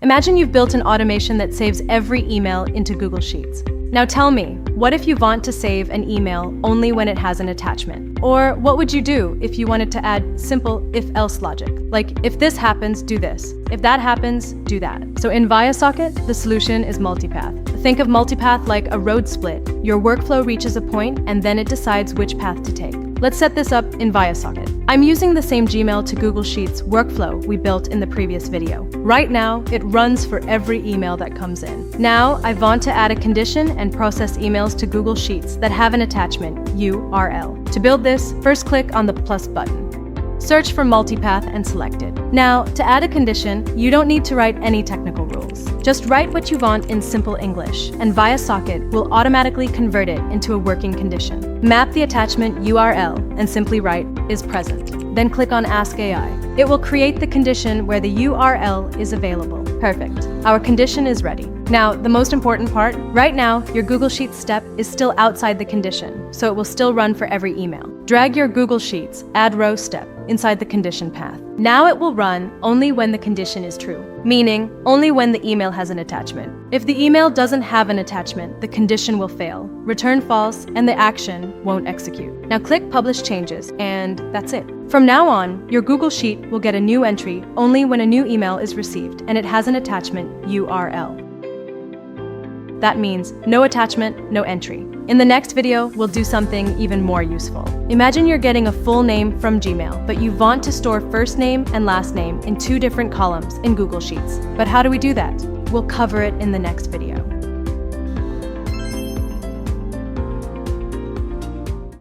Imagine you've built an automation that saves every email into Google Sheets. Now tell me, what if you want to save an email only when it has an attachment? Or what would you do if you wanted to add simple if-else logic? Like, if this happens, do this. If that happens, do that. So in viaSocket, the solution is multipath. Think of multipath like a road split. Your workflow reaches a point and then it decides which path to take. Let's set this up in viaSocket. I'm using the same Gmail to Google Sheets workflow we built in the previous video. Right now, it runs for every email that comes in. Now, I want to add a condition and process emails to Google Sheets that have an attachment, URL. To build this, first click on the plus button. Search for multipath and select it. Now, to add a condition, you don't need to write any technical rules. Just write what you want in simple English, and viaSocket will automatically convert it into a working condition. Map the attachment URL and simply write is present. Then click on Ask AI. It will create the condition where the URL is available. Perfect. Our condition is ready. Now, the most important part, right now, your Google Sheets step is still outside the condition, so it will still run for every email. Drag your Google Sheets Add Row step inside the condition path. Now it will run only when the condition is true, meaning only when the email has an attachment. If the email doesn't have an attachment, the condition will fail, return false, and the action won't execute. Now click Publish Changes, and that's it. From now on, your Google Sheet will get a new entry only when a new email is received and it has an attachment URL. That means no attachment, no entry. In the next video, we'll do something even more useful. Imagine you're getting a full name from Gmail, but you want to store first name and last name in 2 different columns in Google Sheets. But how do we do that? We'll cover it in the next video.